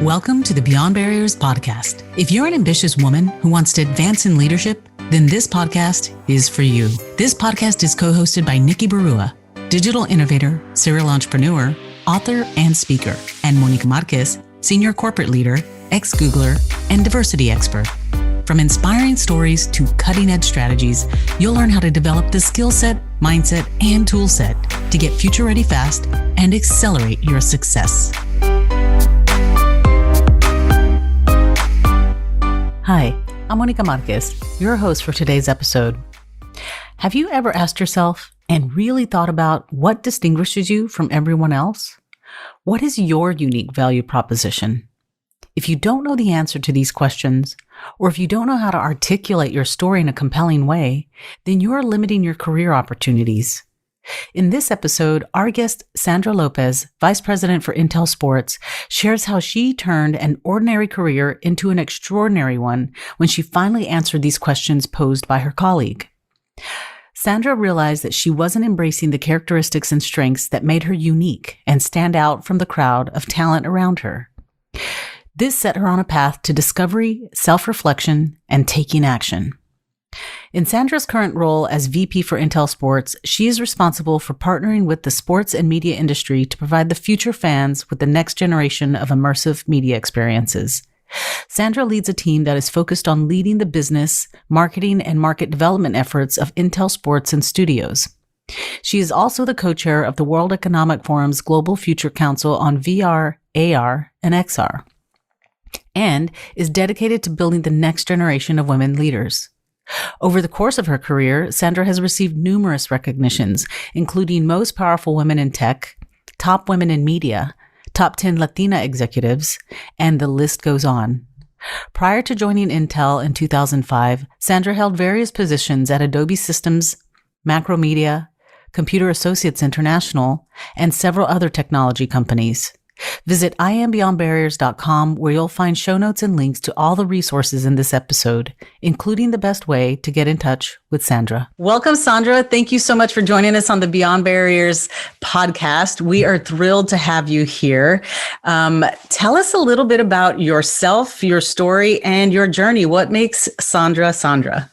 Welcome to the Beyond Barriers podcast. If you're an ambitious woman who wants to advance in leadership, then this podcast is for you. This podcast is co-hosted by Nikki Barua, digital innovator, serial entrepreneur, author, and speaker, and Monica Marquez, senior corporate leader, ex-Googler, and diversity expert. From inspiring stories to cutting-edge strategies, you'll learn how to develop the skill set, mindset, and tool set to get future-ready fast and accelerate your success. Hi, I'm Monica Marquez, your host for today's episode. Have you ever asked yourself and really thought about what distinguishes you from everyone else? What is your unique value proposition? If you don't know the answer to these questions, or if you don't know how to articulate your story in a compelling way, then you are limiting your career opportunities. In this episode, our guest, Sandra Lopez, Vice President for Intel Sports, shares how she turned an ordinary career into an extraordinary one when she finally answered these questions posed by her colleague. Sandra realized that she wasn't embracing the characteristics and strengths that made her unique and stand out from the crowd of talent around her. This set her on a path to discovery, self-reflection, and taking action. In Sandra's current role as VP for Intel Sports, she is responsible for partnering with the sports and media industry to provide the future fans with the next generation of immersive media experiences. Sandra leads a team that is focused on leading the business, marketing, and market development efforts of Intel Sports and Studios. She is also the co-chair of the World Economic Forum's Global Future Council on VR, AR, and XR, and is dedicated to building the next generation of women leaders. Over the course of her career, Sandra has received numerous recognitions, including Most Powerful Women in Tech, Top Women in Media, Top 10 Latina Executives, and the list goes on. Prior to joining Intel in 2005, Sandra held various positions at Adobe Systems, Macromedia, Computer Associates International, and several other technology companies. Visit iambeyondbarriers.com where you'll find show notes and links to all the resources in this episode, including the best way to get in touch with Sandra. Welcome, Sandra. Thank you so much for joining us on the Beyond Barriers podcast. We are thrilled to have you here. Tell us a little bit about yourself, your story, and your journey. What makes Sandra, Sandra?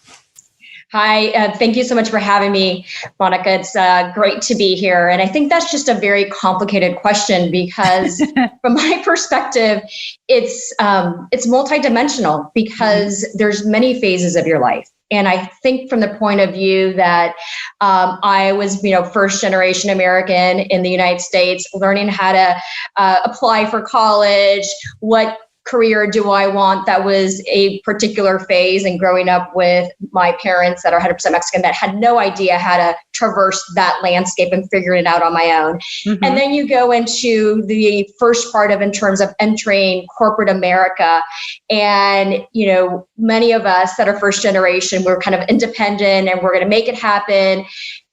Hi, thank you so much for having me, Monica. It's great to be here. And I think that's just a very complicated question because from my perspective, it's multidimensional because there's many phases of your life. And I think from the point of view that I was, first generation American in the United States, learning how to apply for college, what career do I want? That was a particular phase, and growing up with my parents that are 100% Mexican that had no idea how to traverse that landscape and figuring it out on my own. Mm-hmm. And then you go into the first part in terms of entering corporate America. And, many of us that are first generation, we're kind of independent and we're going to make it happen.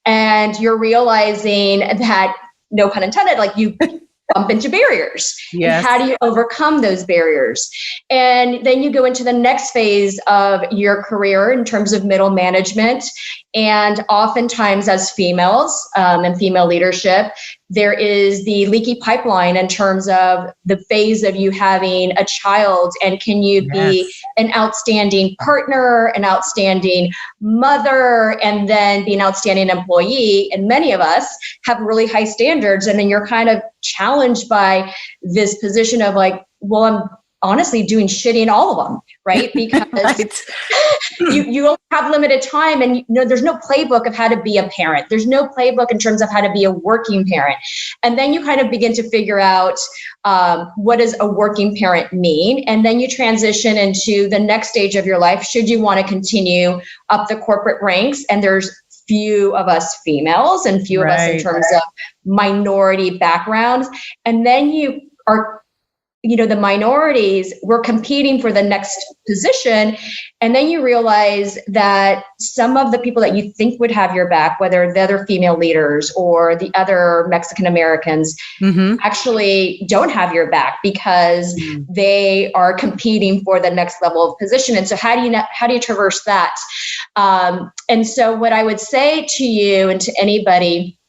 And you're realizing that, no pun intended, like you bump into barriers. Yes. And how do you overcome those barriers? And then you go into the next phase of your career in terms of middle management. And oftentimes as females and female leadership, there is the leaky pipeline in terms of the phase of you having a child. And can you be an outstanding partner, an outstanding mother, and then be an outstanding employee? And many of us have really high standards. And then you're kind of challenged by this position of like, well, I'm honestly doing shitty in all of them, right? Because you only have limited time, and there's no playbook of how to be a parent. There's no playbook in terms of how to be a working parent. And then you kind of begin to figure out what does a working parent mean? And then you transition into the next stage of your life. Should you want to continue up the corporate ranks? And there's few of us females and few of us in terms of minority backgrounds. And then you are the minorities, we're competing for the next position. And then you realize that some of the people that you think would have your back, whether the other female leaders or the other Mexican Americans, actually don't have your back because they are competing for the next level of position. And so how do you traverse that? And so what I would say to you and to anybody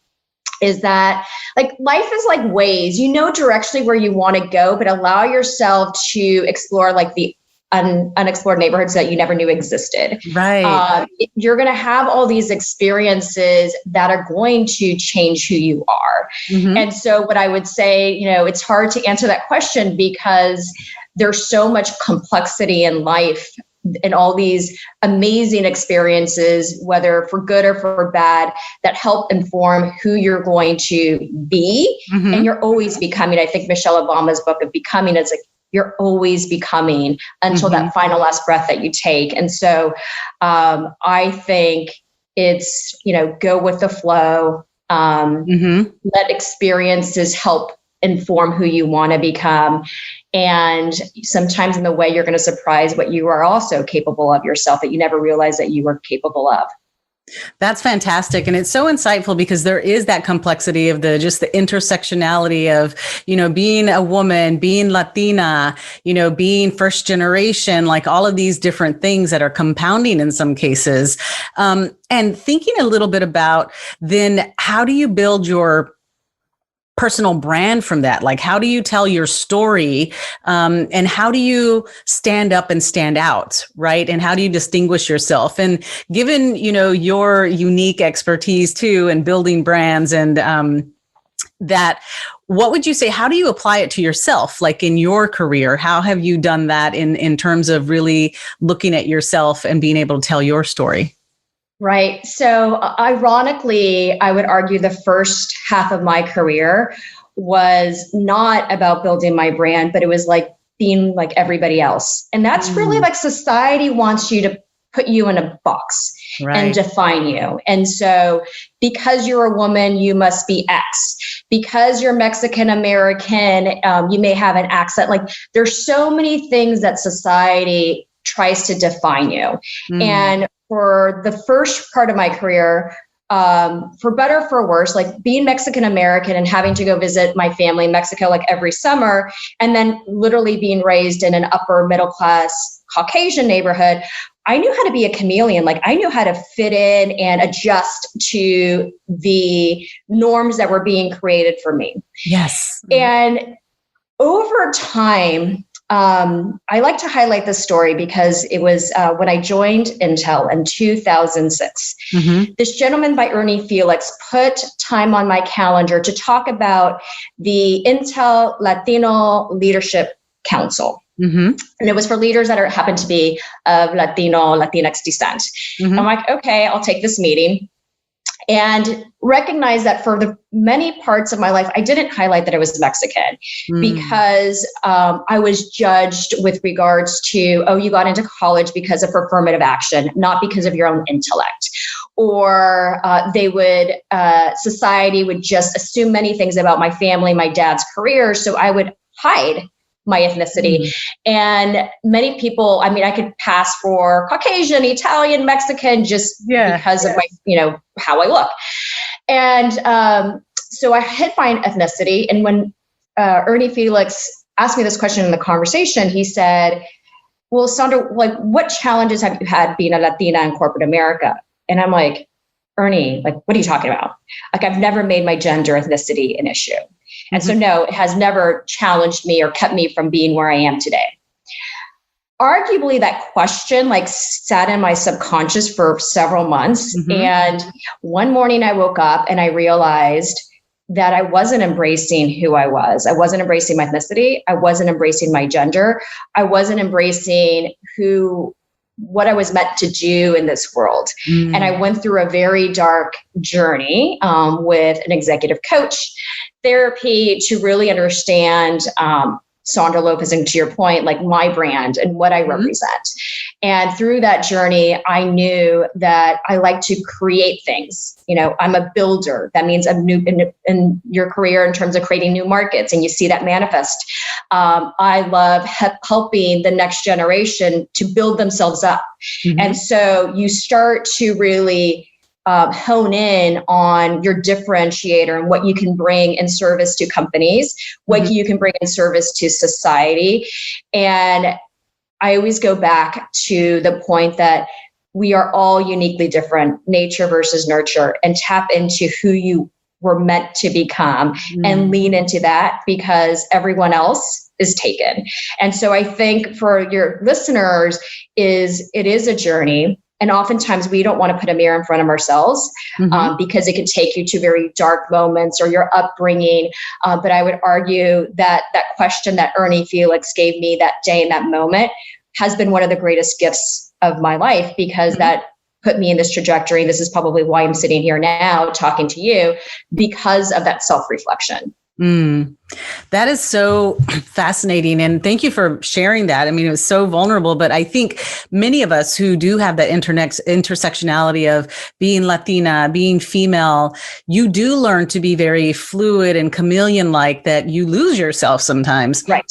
is that like life is like ways, you know, directionally where you want to go, but allow yourself to explore like the unexplored neighborhoods that you never knew existed. Right. You're going to have all these experiences that are going to change who you are. Mm-hmm. And so what I would say, you know, it's hard to answer that question because there's so much complexity in life and all these amazing experiences, whether for good or for bad, that help inform who you're going to be. Mm-hmm. And you're always becoming. I think Michelle Obama's book of Becoming is like, you're always becoming until mm-hmm. that final last breath that you take. And so I think it's, you know, go with the flow, mm-hmm. let experiences help inform who you want to become. And sometimes in the way you're going to surprise what you are also capable of yourself that you never realized that you were capable of. That's fantastic. And it's so insightful because there is that complexity of just the intersectionality of, you know, being a woman, being Latina, you know, being first generation, like all of these different things that are compounding in some cases. And thinking a little bit about then how do you build your personal brand from that? Like, how do you tell your story? And how do you stand up and stand out, right? And how do you distinguish yourself? And given, you know, your unique expertise too, in building brands and, that, what would you say, how do you apply it to yourself? Like in your career, how have you done that in terms of really looking at yourself and being able to tell your story? Right. So ironically, I would argue the first half of my career was not about building my brand, but it was like being like everybody else. And that's really like society wants you to put you in a box and define you. And so because you're a woman, you must be X. Because you're Mexican American, you may have an accent. Like there's so many things that society tries to define you. And for the first part of my career, for better or for worse, like being Mexican American and having to go visit my family in Mexico like every summer, and then literally being raised in an upper middle class Caucasian neighborhood, I knew how to be a chameleon. Like I knew how to fit in and adjust to the norms that were being created for me. Yes. And over time, I like to highlight this story because it was when I joined Intel in 2006. This gentleman by Ernie Felix put time on my calendar to talk about the Intel Latino Leadership Council. And it was for leaders that happen to be of Latinx descent. I'm like, okay, I'll take this meeting. And recognize that for the many parts of my life, I didn't highlight that I was Mexican because I was judged with regards to, oh, you got into college because of affirmative action, not because of your own intellect. Or society would just assume many things about my family, my dad's career. So I would hide my ethnicity. And many people, I mean, I could pass for Caucasian, Italian, Mexican, just because of my, you know, how I look. And so I hid my ethnicity. And when Ernie Felix asked me this question in the conversation, he said, well, Sandra, like, what challenges have you had being a Latina in corporate America? And I'm like, Ernie, like, what are you talking about? Like, I've never made my gender ethnicity an issue. And so, no, it has never challenged me or kept me from being where I am today. Arguably, that question like sat in my subconscious for several months. And one morning I woke up and I realized that I wasn't embracing who I was. I wasn't embracing my ethnicity. I wasn't embracing my gender. I wasn't embracing what I was meant to do in this world. And I went through a very dark journey with an executive coach, therapy, to really understand Sandra Lopez, and to your point, like my brand and what I represent. And through that journey, I knew that I like to create things. You know, I'm a builder. That means I'm new in your career in terms of creating new markets, and you see that manifest. I love helping the next generation to build themselves up. And so you start to really hone in on your differentiator and what you can bring in service to companies, what you can bring in service to society. And I always go back to the point that we are all uniquely different, nature versus nurture, and tap into who you we're meant to become and lean into that because everyone else is taken. And so I think for your listeners it is a journey. And oftentimes we don't want to put a mirror in front of ourselves because it can take you to very dark moments or your upbringing. But I would argue that that question that Ernie Felix gave me that day in that moment has been one of the greatest gifts of my life because that put me in this trajectory. This is probably why I'm sitting here now talking to you because of that self-reflection. That is so fascinating. And thank you for sharing that. I mean, it was so vulnerable, but I think many of us who do have that intersectionality of being Latina, being female, you do learn to be very fluid and chameleon-like, that you lose yourself sometimes. Right.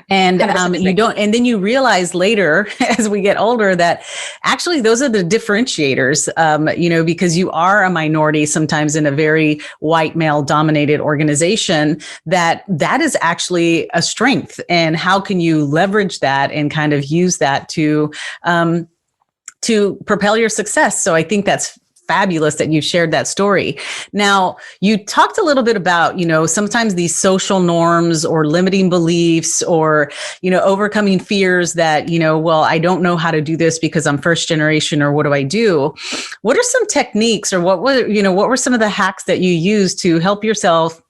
And you don't, and then you realize later as we get older that actually those are the differentiators, because you are a minority sometimes in a very white male dominated organization, that is actually a strength. And how can you leverage that and kind of use that to propel your success? So I think that's fabulous that you shared that story. Now, you talked a little bit about, sometimes these social norms or limiting beliefs or, overcoming fears that, I don't know how to do this because I'm first generation, or what do I do? What are some techniques, or what were some of the hacks that you used to help yourself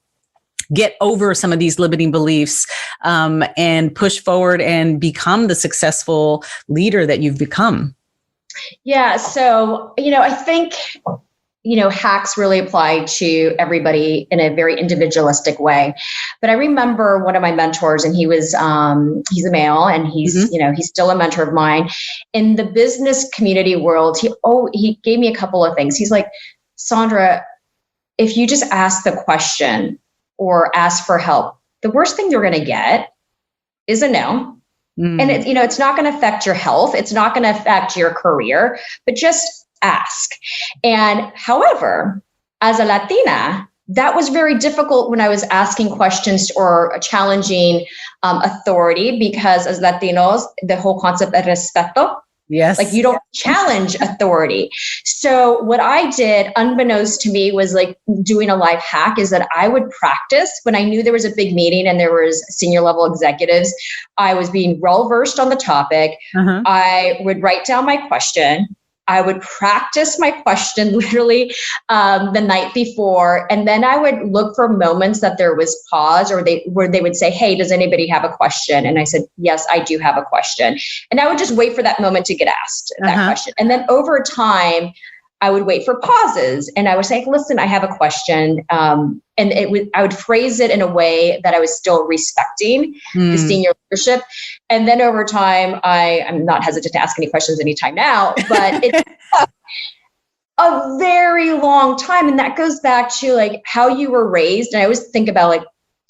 get over some of these limiting beliefs and push forward and become the successful leader that you've become? Yeah. So, I think, hacks really apply to everybody in a very individualistic way. But I remember one of my mentors, and he was, he's a male, and he's, he's still a mentor of mine in the business community world. He gave me a couple of things. He's like, Sandra, if you just ask the question or ask for help, the worst thing you're going to get is a no. And it's not going to affect your health. It's not going to affect your career, but just ask. And however, as a Latina, that was very difficult when I was asking questions or challenging authority, because as Latinos, the whole concept of respeto, yes, like you don't challenge authority. So what I did, unbeknownst to me, was like doing a life hack, is that I would practice when I knew there was a big meeting and there was senior level executives. I was being well versed on the topic. I would write down my question. I would practice my question literally the night before. And then I would look for moments that there was pause, or where they would say, hey, does anybody have a question? And I said, yes, I do have a question. And I would just wait for that moment to get asked that question. And then over time, I would wait for pauses, and I would say, listen, I have a question. And I would phrase it in a way that I was still respecting the senior leadership. And then over time, I'm not hesitant to ask any questions anytime now, but it took a very long time. And that goes back to like how you were raised. And I always think about like,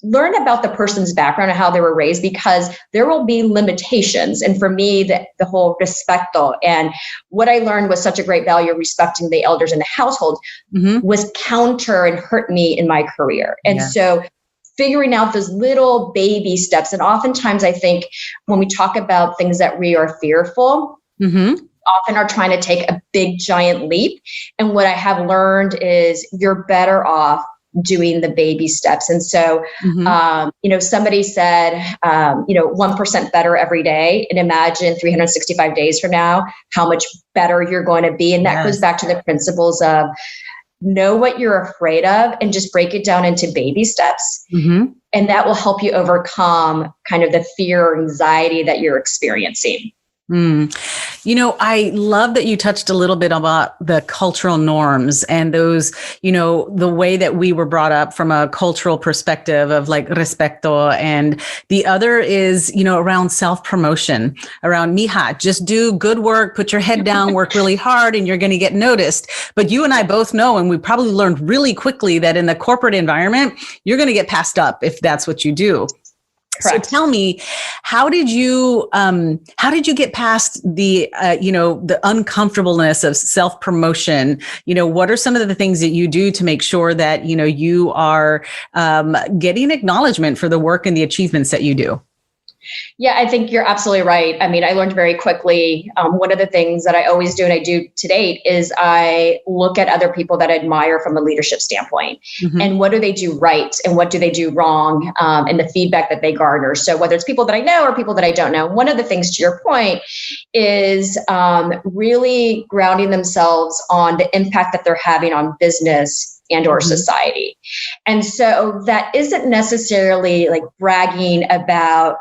learn about the person's background and how they were raised, because there will be limitations. And for me, the whole respeto, and what I learned was such a great value of respecting the elders in the household was counter and hurt me in my career. And so figuring out those little baby steps. And oftentimes I think when we talk about things that we are fearful, often are trying to take a big giant leap. And what I have learned is you're better off doing the baby steps. And so, somebody said, 1% better every day, and imagine 365 days from now, how much better you're going to be. And that goes back to the principles of know what you're afraid of and just break it down into baby steps. And that will help you overcome kind of the fear or anxiety that you're experiencing. I love that you touched a little bit about the cultural norms and those, the way that we were brought up from a cultural perspective of like respeto. And the other is, around self-promotion, around mija, just do good work, put your head down, work really hard, and you're going to get noticed. But you and I both know, and we probably learned really quickly, that in the corporate environment, you're going to get passed up if that's what you do. Correct. So tell me, how did you get past the uncomfortableness of self-promotion? What are some of the things that you do to make sure that, you are getting acknowledgement for the work and the achievements that you do? Yeah, I think you're absolutely right. I mean, I learned very quickly. One of the things that I always do and I do to date is I look at other people that I admire from a leadership standpoint and what do they do right and what do they do wrong, and the feedback that they garner. So whether it's people that I know or people that I don't know, one of the things to your point is really grounding themselves on the impact that they're having on business and or society. And so that isn't necessarily like bragging about,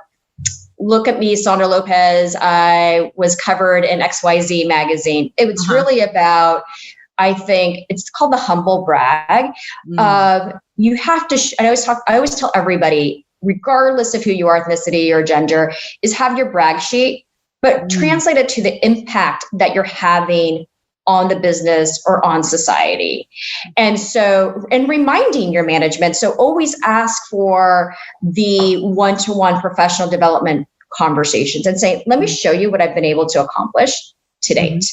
look at me, Sandra Lopez, I was covered in XYZ magazine. It was really about, I think it's called the humble brag of you have to, I always tell everybody, regardless of who you are, ethnicity or gender, is have your brag sheet, but translate it to the impact that you're having on the business or on society. And so, and reminding your management. So always ask for the one-to-one professional development conversations and say, let me show you what I've been able to accomplish to date.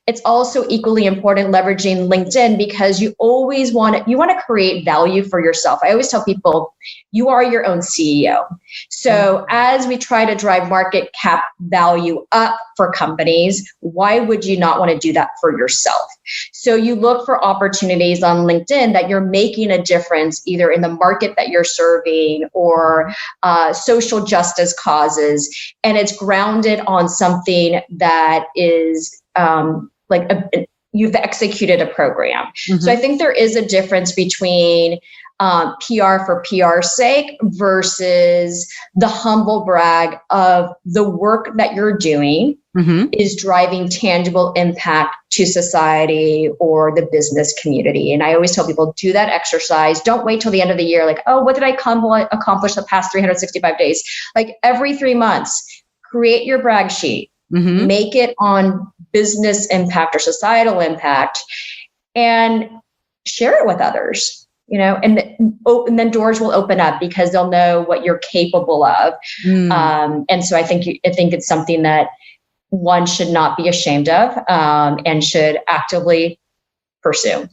It's also equally important leveraging LinkedIn because you always want to create value for yourself. I always tell people, you are your own CEO. So as we try to drive market cap value up for companies, why would you not want to do that for yourself? So you look for opportunities on LinkedIn that you're making a difference either in the market that you're serving or social justice causes. And it's grounded on something that is you've executed a program. So I think there is a difference between PR for PR's sake versus the humble brag of the work that you're doing is driving tangible impact to society or the business community. And I always tell people, do that exercise. Don't wait till the end of the year. Like, oh, what did I accomplish the past 365 days? Like every 3 months, create your brag sheet, make it on business impact or societal impact, and share it with others. And then doors will open up because they'll know what you're capable of. And so I think it's something that one should not be ashamed of and should actively pursue.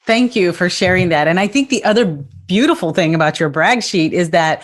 Thank you for sharing that. And I think the other beautiful thing about your brag sheet is that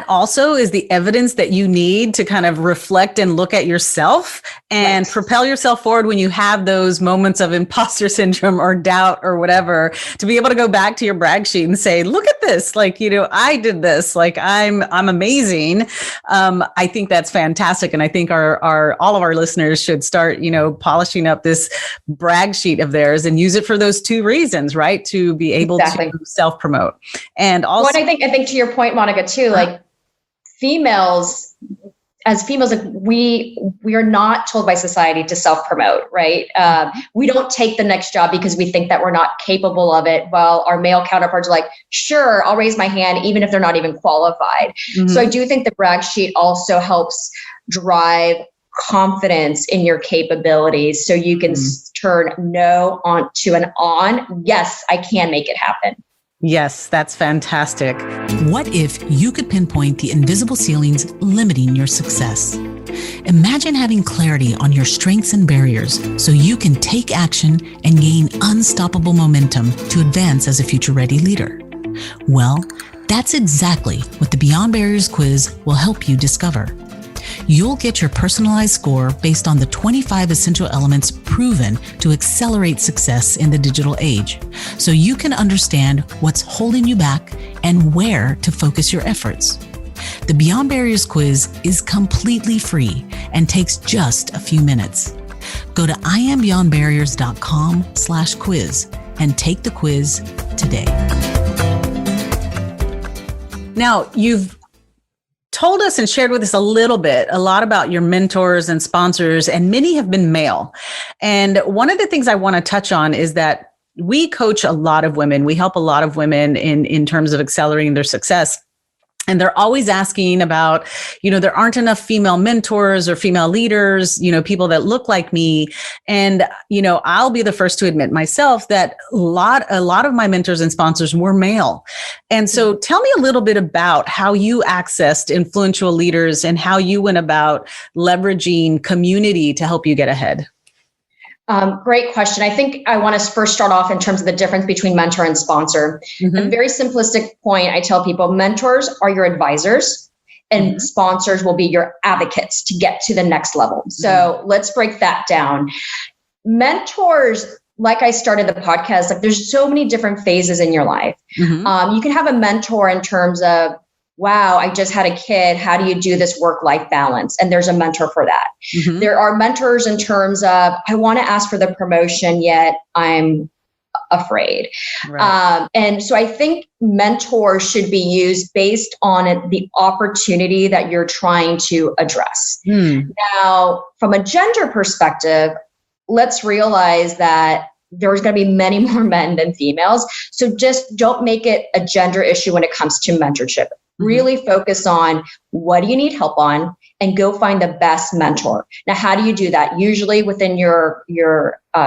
also is the evidence that you need to kind of reflect and look at yourself and propel yourself forward when you have those moments of imposter syndrome or doubt or whatever, to be able to go back to your brag sheet and say, look at this, like, I did this, like I'm amazing. I think that's fantastic. And I think all of our listeners should start, polishing up this brag sheet of theirs and use it for those two reasons, right? To be able to self-promote. And also, I think to your point, Monica, too, like females, like we are not told by society to self-promote, right? We don't take the next job because we think that we're not capable of it, while our male counterparts are like, sure, I'll raise my hand, even if they're not even qualified. So I do think the brag sheet also helps drive confidence in your capabilities, so you can turn no on to an on. Yes, I can make it happen. Yes, that's fantastic. What if you could pinpoint the invisible ceilings limiting your success? Imagine having clarity on your strengths and barriers so you can take action and gain unstoppable momentum to advance as a future-ready leader. Well, that's exactly what the Beyond Barriers quiz will help you discover. You'll get your personalized score based on the 25 essential elements proven to accelerate success in the digital age, so you can understand what's holding you back and where to focus your efforts. The Beyond Barriers quiz is completely free and takes just a few minutes. Go to iambeyondbarriers.com/quiz and take the quiz today. Now, you've told us and shared with us a lot about your mentors and sponsors, and many have been male. And one of the things I want to touch on is that we coach a lot of women. We help a lot of women in terms of accelerating their success. And they're always asking about, there aren't enough female mentors or female leaders, people that look like me. And, I'll be the first to admit myself that a lot of my mentors and sponsors were male. And so tell me a little bit about how you accessed influential leaders and how you went about leveraging community to help you get ahead. Great question. I think I want to first start off in terms of the difference between mentor and sponsor. A very simplistic point, I tell people mentors are your advisors and sponsors will be your advocates to get to the next level. So let's break that down. Mentors, like I started the podcast, like there's so many different phases in your life. You can have a mentor in terms of, wow, I just had a kid. How do you do this work-life balance? And there's a mentor for that. There are mentors in terms of, I want to ask for the promotion, yet I'm afraid. Right. And so I think mentors should be used based on the opportunity that you're trying to address. Now, from a gender perspective, let's realize that there's going to be many more men than females. So just don't make it a gender issue when it comes to mentorship. Really focus on what do you need help on and go find the best mentor. Now, how do you do that? Usually within your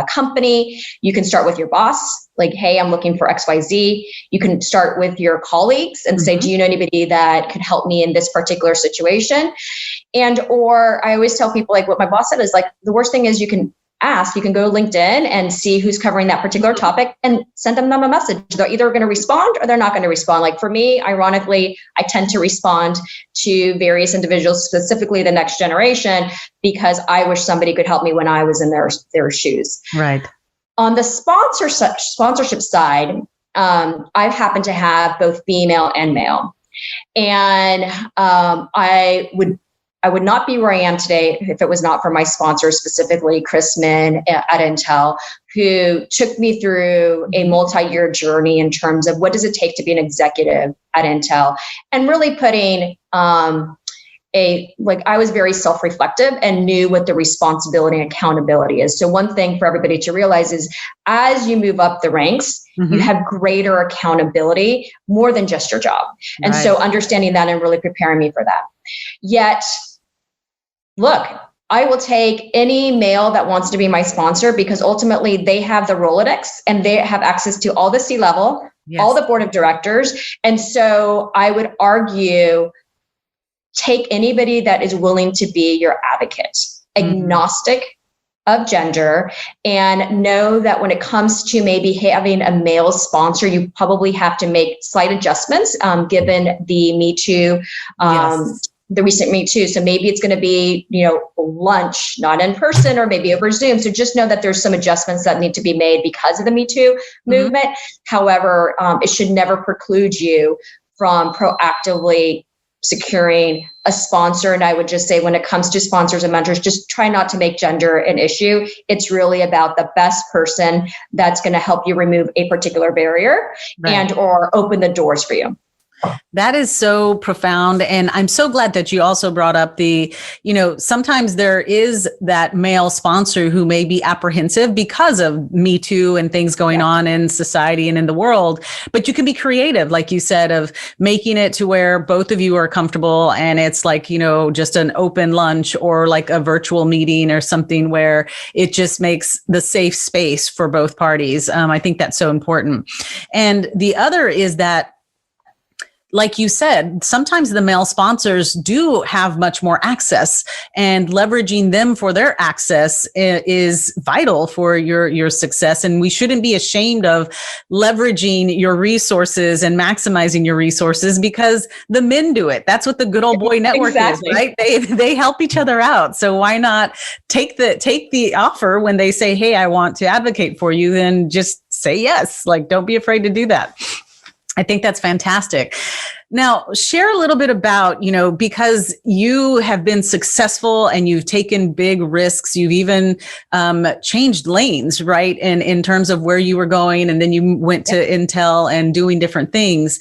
company, you can start with your boss, like, hey, I'm looking for XYZ. You can start with your colleagues and say, do you know anybody that could help me in this particular situation? And, or I always tell people, like what my boss said is like, the worst thing is you can ask, you can go to LinkedIn and see who's covering that particular topic and send them a message. They're either going to respond or they're not going to respond. Like for me, ironically, I tend to respond to various individuals, specifically the next generation, because I wish somebody could help me when I was in their shoes. Right. On the sponsorship side, I've happened to have both female and male. And I would not be where I am today if it was not for my sponsor, specifically Chris Min at Intel, who took me through a multi-year journey in terms of what does it take to be an executive at Intel, and really putting I was very self-reflective and knew what the responsibility and accountability is. So one thing for everybody to realize is as you move up the ranks, you have greater accountability more than just your job. And so understanding that and really preparing me for that. Yet, look, I will take any male that wants to be my sponsor because ultimately they have the Rolodex and they have access to all the C-level, all the board of directors. And so I would argue, take anybody that is willing to be your advocate, agnostic of gender, and know that when it comes to maybe having a male sponsor, you probably have to make slight adjustments given the Me Too, the recent Me Too. So maybe it's going to be, lunch, not in person, or maybe over Zoom. So just know that there's some adjustments that need to be made because of the Me Too movement. However, it should never preclude you from proactively securing a sponsor. And I would just say when it comes to sponsors and mentors, just try not to make gender an issue. It's really about the best person that's going to help you remove a particular barrier and or open the doors for you. That is so profound. And I'm so glad that you also brought up sometimes there is that male sponsor who may be apprehensive because of Me Too and things going on in society and in the world. But you can be creative, like you said, of making it to where both of you are comfortable. And it's like, just an open lunch or like a virtual meeting or something where it just makes the safe space for both parties. I think that's so important. And the other is that, like you said, sometimes the male sponsors do have much more access, and leveraging them for their access is vital for your success. And we shouldn't be ashamed of leveraging your resources and maximizing your resources because the men do it. That's what the good old boy network is, right? They help each other out. So why not take the offer when they say, hey, I want to advocate for you, then just say yes. Like, don't be afraid to do that. I think that's fantastic. Now, share a little bit about, because you have been successful and you've taken big risks, you've even changed lanes, right? And in terms of where you were going, and then you went to Intel and doing different things.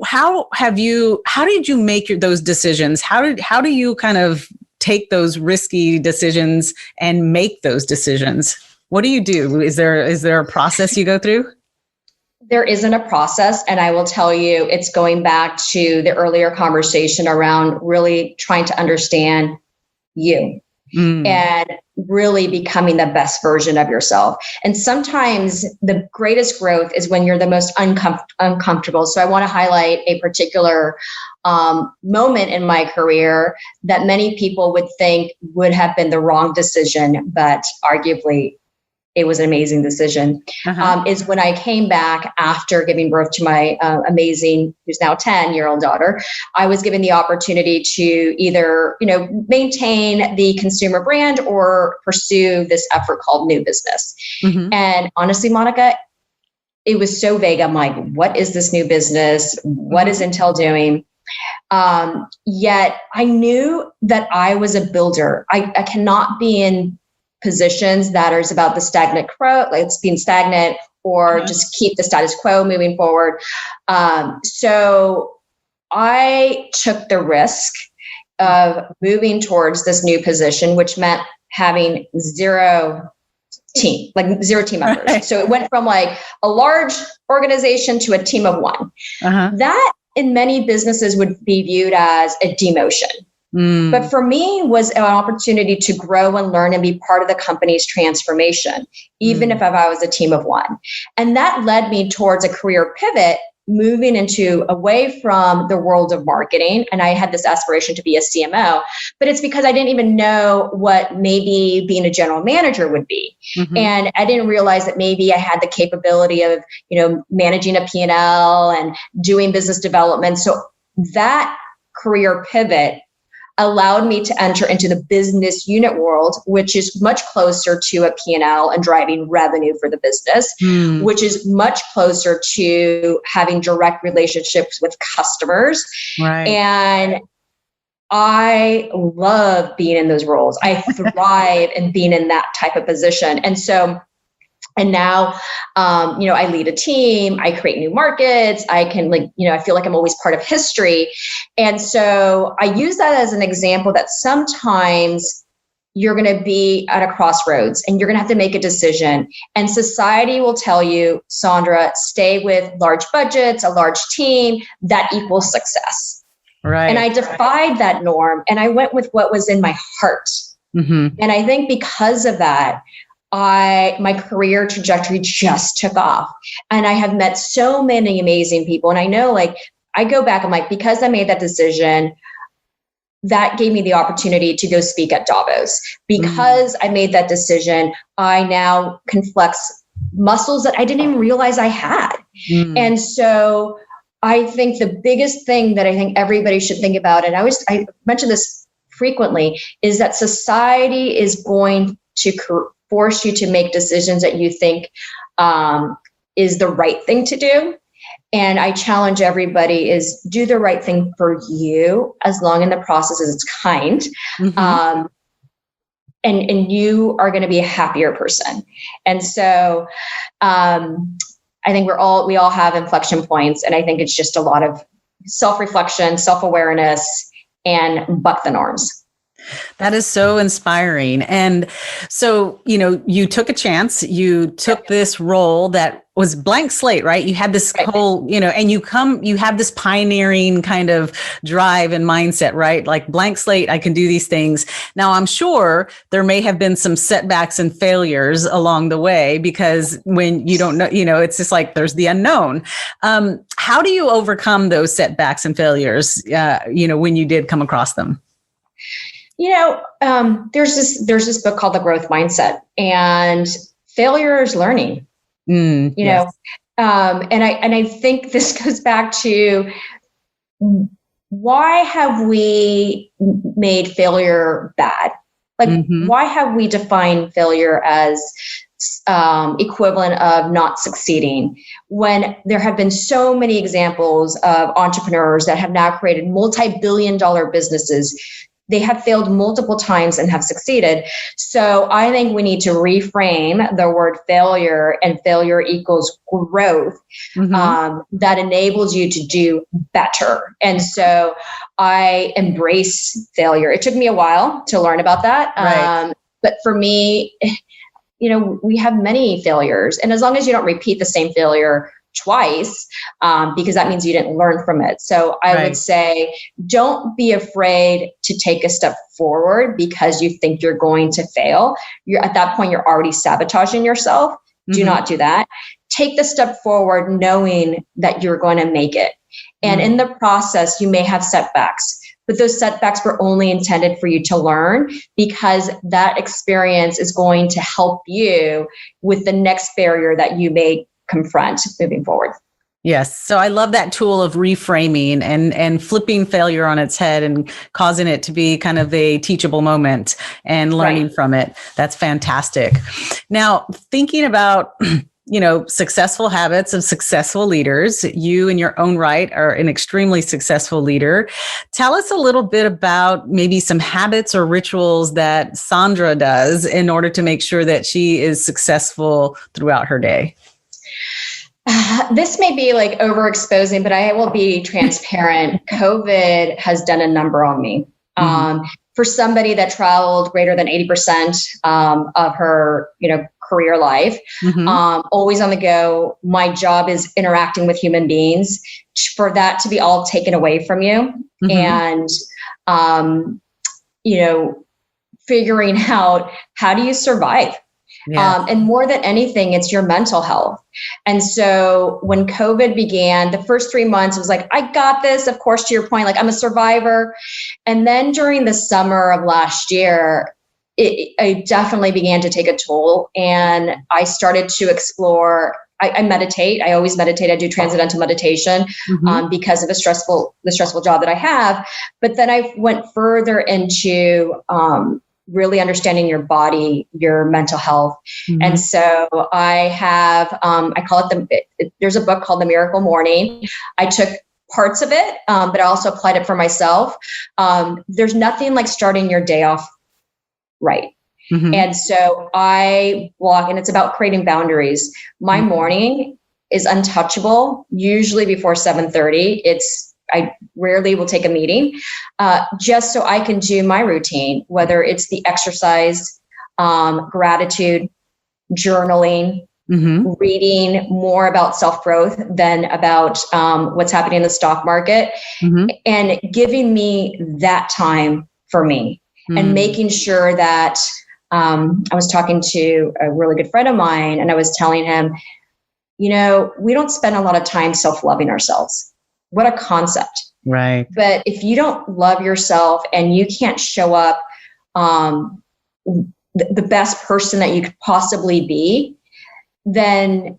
How did you make those decisions? How do you kind of take those risky decisions and make those decisions? What do you do? Is there a process you go through? There isn't a process. And I will tell you, it's going back to the earlier conversation around really trying to understand you and really becoming the best version of yourself. And sometimes the greatest growth is when you're the most uncomfortable. So I want to highlight a particular moment in my career that many people would think would have been the wrong decision, but arguably it was an amazing decision, is when I came back after giving birth to my amazing, who's now 10-year-old daughter. I was given the opportunity to either, maintain the consumer brand or pursue this effort called new business. And honestly, Monica, it was so vague. I'm like, what is this new business? What is Intel doing? Yet I knew that I was a builder. I cannot be in positions that are about the stagnant growth, like it's being stagnant, or just keep the status quo moving forward. So I took the risk of moving towards this new position, which meant having zero team members. Right. So it went from like a large organization to a team of one. That in many businesses would be viewed as a demotion. But for me was an opportunity to grow and learn and be part of the company's transformation, even if I was a team of one. And that led me towards a career pivot, moving away from the world of marketing. And I had this aspiration to be a CMO, but it's because I didn't even know what maybe being a general manager would be. And I didn't realize that maybe I had the capability of, managing a P&L and doing business development. So that career pivot allowed me to enter into the business unit world, which is much closer to a P&L and driving revenue for the business, which is much closer to having direct relationships with customers. Right. And I love being in those roles. I thrive in being in that type of position. And now, I lead a team, I create new markets, I can I feel like I'm always part of history. And so I use that as an example that sometimes you're going to be at a crossroads and you're going to have to make a decision. And society will tell you, Sandra, stay with large budgets, a large team, that equals success. Right. And I defied that norm and I went with what was in my heart. And I think because of that, my career trajectory just took off, and I have met so many amazing people. And I know, I go back, I'm like, because I made that decision, that gave me the opportunity to go speak at Davos. Because I made that decision, I now can flex muscles that I didn't even realize I had. And so I think the biggest thing that I think everybody should think about, and I mention this frequently, is that society is going to force you to make decisions that you think is the right thing to do. And I challenge everybody is do the right thing for you, as long in the process as it's kind. And you are going to be a happier person. And so I think we all have inflection points. And I think it's just a lot of self-reflection, self-awareness, and buck the norms. That is so inspiring. And so, you took a chance, you took this role that was blank slate, right? You had this whole, and you have this pioneering kind of drive and mindset, right? Like blank slate, I can do these things. Now, I'm sure there may have been some setbacks and failures along the way, because when you don't know, it's just like there's the unknown. How do you overcome those setbacks and failures, when you did come across them? There's this book called The Growth Mindset, and failure is learning. Yes. And I think this goes back to why have we made failure bad? Why have we defined failure as equivalent of not succeeding, when there have been so many examples of entrepreneurs that have now created multi-billion-dollar businesses? They have failed multiple times and have succeeded. So I think we need to reframe the word failure, and failure equals growth that enables you to do better. And so I embrace failure. It took me a while to learn about that. Right. But for me, we have many failures. And as long as you don't repeat the same failure twice, because that means you didn't learn from it. So I would say, don't be afraid to take a step forward because you think you're going to fail. At that point, you're already sabotaging yourself. Do not do that. Take the step forward knowing that you're going to make it. And in the process, you may have setbacks, but those setbacks were only intended for you to learn, because that experience is going to help you with the next barrier that you may confront moving forward. Yes. So I love that tool of reframing and flipping failure on its head and causing it to be kind of a teachable moment and learning from it. That's fantastic. Now, thinking about, successful habits of successful leaders, you in your own right are an extremely successful leader. Tell us a little bit about maybe some habits or rituals that Sandra does in order to make sure that she is successful throughout her day. This may be like overexposing, but I will be transparent. COVID has done a number on me. For somebody that traveled greater than 80% of her, career life, always on the go. My job is interacting with human beings. For that to be all taken away from you, and figuring out how do you survive. Yeah. And more than anything, it's your mental health. And so when COVID began, the first 3 months, it was like, I got this. Of course, to your point, like I'm a survivor. And then during the summer of last year, it definitely began to take a toll. And I started to explore, I meditate. I always meditate. I do transcendental meditation because of the stressful job that I have. But then I went further into really understanding your body, your mental health. And so I have, I call it there's a book called The Miracle Morning. I took parts of it, but I also applied it for myself. There's nothing like starting your day off right. And so I block, and it's about creating boundaries. My morning is untouchable, usually before 7:30. I rarely will take a meeting, just so I can do my routine, whether it's the exercise, gratitude, journaling, reading more about self-growth than about what's happening in the stock market, and giving me that time for me, and making sure that I was talking to a really good friend of mine, and I was telling him, we don't spend a lot of time self-loving ourselves. What a concept. Right. But if you don't love yourself and you can't show up the best person that you could possibly be, then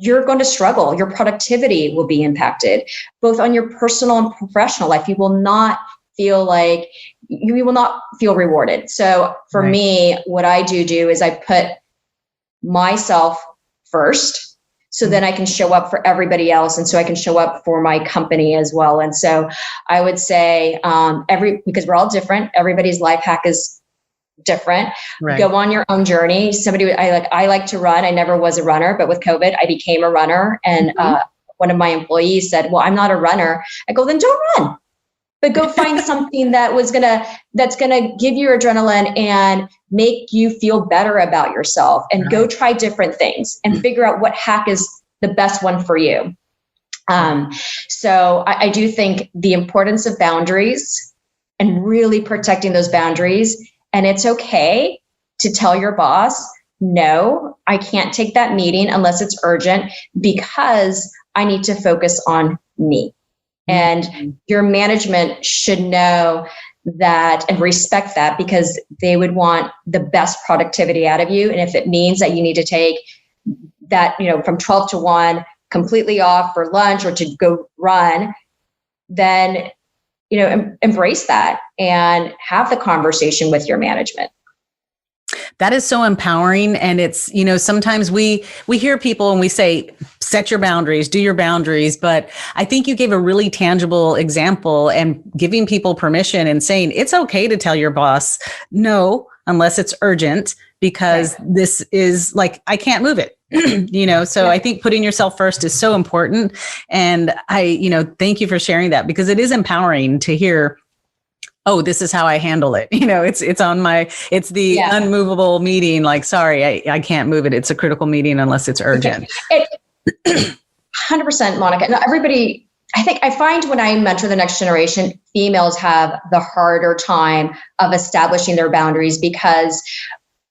you're going to struggle. Your productivity will be impacted, both on your personal and professional life. You will not feel like you will not feel rewarded. So for me, what I do is I put myself first, so then I can show up for everybody else. And so I can show up for my company as well. And so I would say because we're all different, everybody's life hack is different. Right. Go on your own journey. I like to run. I never was a runner, but with COVID, I became a runner. And one of my employees said, well, I'm not a runner. I go, then don't run, but go find something that's gonna give you adrenaline and make you feel better about yourself, and go try different things and figure out what hack is the best one for you. So I do think the importance of boundaries and really protecting those boundaries. And it's okay to tell your boss, no, I can't take that meeting unless it's urgent, because I need to focus on me. And your management should know that and respect that, because they would want the best productivity out of you. And if it means that you need to take that, from 12 to 1 completely off for lunch or to go run, then, embrace that and have the conversation with your management. That is so empowering. And it's, sometimes we hear people and we say, set your boundaries, do your boundaries. But I think you gave a really tangible example, and giving people permission and saying, it's okay to tell your boss no, unless it's urgent, because this is like, I can't move it. So I think putting yourself first is so important. And I, thank you for sharing that, because it is empowering to hear, oh, this is how I handle it. It's the unmovable meeting. Like, sorry, I can't move it. It's a critical meeting unless it's urgent. 100%, Monica. Now, everybody, I find when I mentor the next generation, females have the harder time of establishing their boundaries, because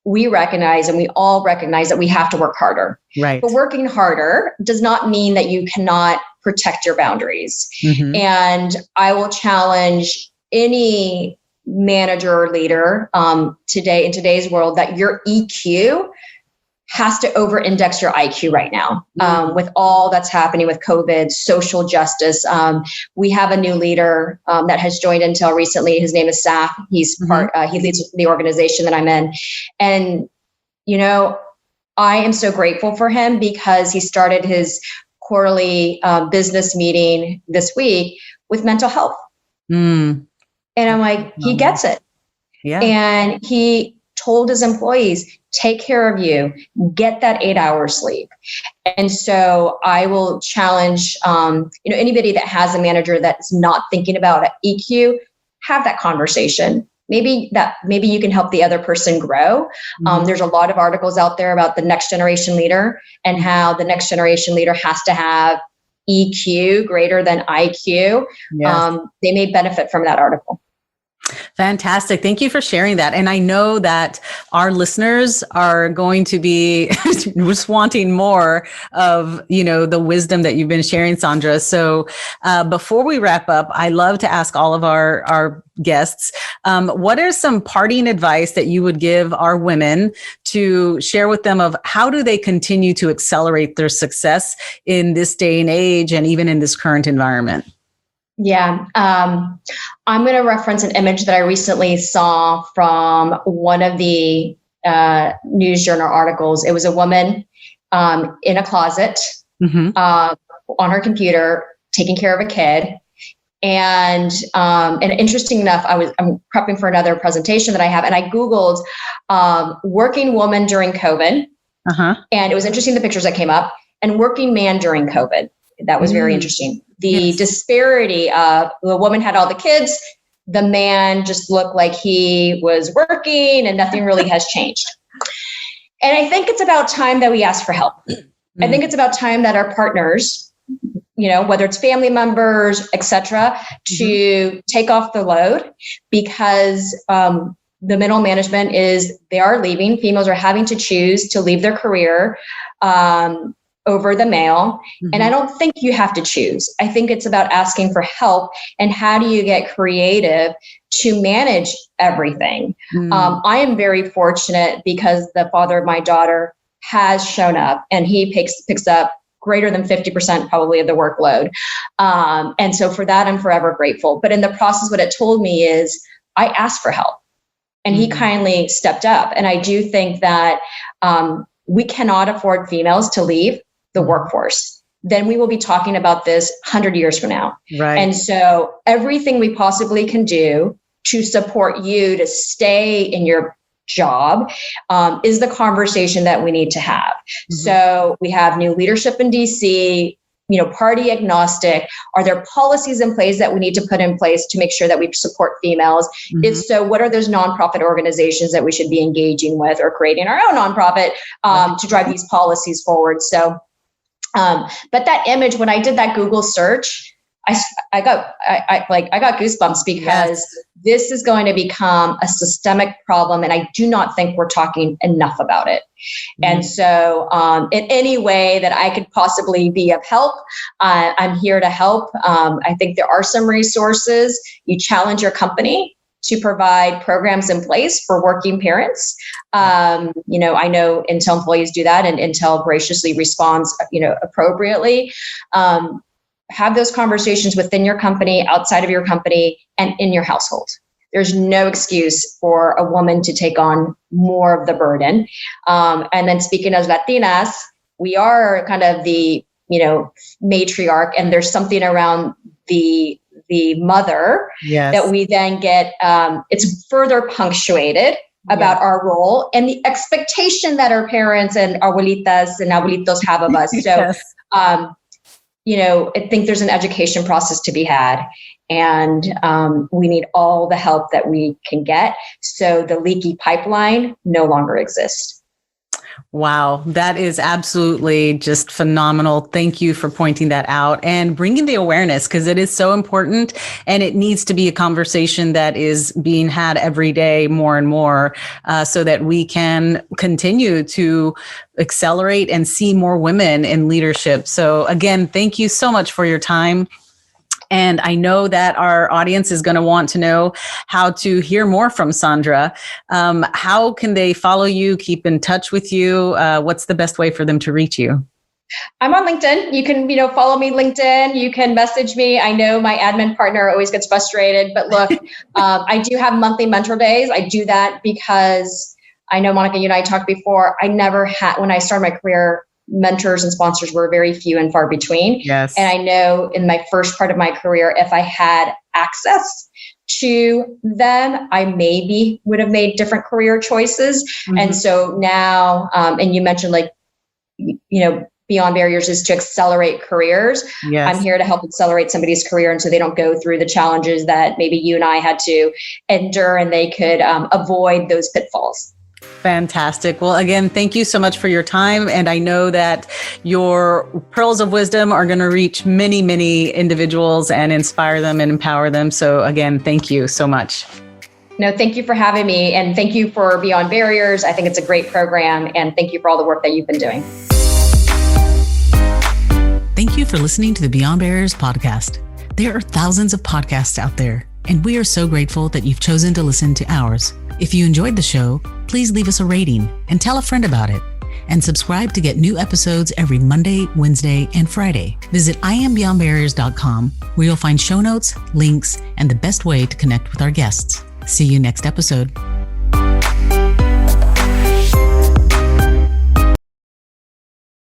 we recognize, and we all recognize, that we have to work harder. Right. But working harder does not mean that you cannot protect your boundaries. Mm-hmm. And I will challenge any manager or leader today in today's world that your EQ has to over-index your IQ right now. With all that's happening with COVID, social justice. We have a new leader that has joined Intel recently. His name is Saf. He's he leads the organization that I'm in. And, you know, I am so grateful for him because he started his quarterly business meeting this week with mental health. And I'm like, he gets it. Yeah. And he told his employees, take care of you, get that 8 hours sleep. And so I will challenge, anybody that has a manager that's not thinking about EQ, have that conversation. Maybe you can help the other person grow. There's a lot of articles out there about the next generation leader and how the next generation leader has to have EQ greater than IQ. Yes. They may benefit from that article. Fantastic. Thank you for sharing that. And I know that our listeners are going to be just wanting more of, the wisdom that you've been sharing, Sandra. So before we wrap up, I love to ask all of our guests, what are some parting advice that you would give our women to share with them of how do they continue to accelerate their success in this day and age and even in this current environment? Yeah. I'm going to reference an image that I recently saw from one of the news journal articles. It was a woman in a closet on her computer taking care of a kid. And interesting enough, I'm prepping for another presentation that I have, and I Googled working woman during COVID. And it was interesting, the pictures that came up, and working man during COVID. That was very interesting. The disparity of the woman had all the kids, the man just looked like he was working and nothing really has changed. And I think it's about time that we ask for help. I think it's about time that our partners, whether it's family members, et cetera, to take off the load, because the middle management they are leaving. Females are having to choose to leave their career over the male. And I don't think you have to choose. I think it's about asking for help and how do you get creative to manage everything. I am very fortunate because the father of my daughter has shown up and he picks up greater than 50% probably of the workload. And so for that, I'm forever grateful. But in the process, what it told me is I asked for help and he kindly stepped up. And I do think that we cannot afford females to leave the workforce. Then we will be talking about this 100 years from now. Right. And so everything we possibly can do to support you to stay in your job is the conversation that we need to have. So we have new leadership in DC, party agnostic. Are there policies in place that we need to put in place to make sure that we support females? If so, what are those nonprofit organizations that we should be engaging with or creating our own nonprofit to drive these policies forward? So but that image, when I did that Google search, I got goosebumps because this is going to become a systemic problem. And I do not think we're talking enough about it. And so in any way that I could possibly be of help, I'm here to help. I think there are some resources. You challenge your company to provide programs in place for working parents. I know Intel employees do that and Intel graciously responds, appropriately. Have those conversations within your company, outside of your company, and in your household. There's no excuse for a woman to take on more of the burden. And then speaking as Latinas, we are kind of the, matriarch, and there's something around the mother that we then get, it's further punctuated about our role and the expectation that our parents and abuelitas and abuelitos have of us. So, I think there's an education process to be had, and we need all the help that we can get so the leaky pipeline no longer exists. Wow, that is absolutely just phenomenal. Thank you for pointing that out and bringing the awareness, because it is so important, and it needs to be a conversation that is being had every day more and more, so that we can continue to accelerate and see more women in leadership. So again, thank you so much for your time. And I know that our audience is going to want to know how to hear more from Sandra. How can they follow you, keep in touch with you? What's the best way for them to reach you? I'm on LinkedIn. You can, follow me LinkedIn. You can message me. I know my admin partner always gets frustrated, but look, I do have monthly mentor days. I do that because I know, Monica, you and I talked before. I never had, when I started my career, mentors and sponsors were very few and far between. Yes. And I know in my first part of my career, if I had access to them, I maybe would have made different career choices. Mm-hmm. And so now, and you mentioned Beyond Barriers is to accelerate careers. Yes. I'm here to help accelerate somebody's career, and so they don't go through the challenges that maybe you and I had to endure, and they could avoid those pitfalls. Fantastic. Well, again, thank you so much for your time. And I know that your pearls of wisdom are going to reach many, many individuals and inspire them and empower them. So again, thank you so much. No, thank you for having me. And thank you for Beyond Barriers. I think it's a great program. And thank you for all the work that you've been doing. Thank you for listening to the Beyond Barriers podcast. There are thousands of podcasts out there, and we are so grateful that you've chosen to listen to ours. If you enjoyed the show, please leave us a rating and tell a friend about it. And subscribe to get new episodes every Monday, Wednesday, and Friday. Visit iambeyondbarriers.com, where you'll find show notes, links, and the best way to connect with our guests. See you next episode.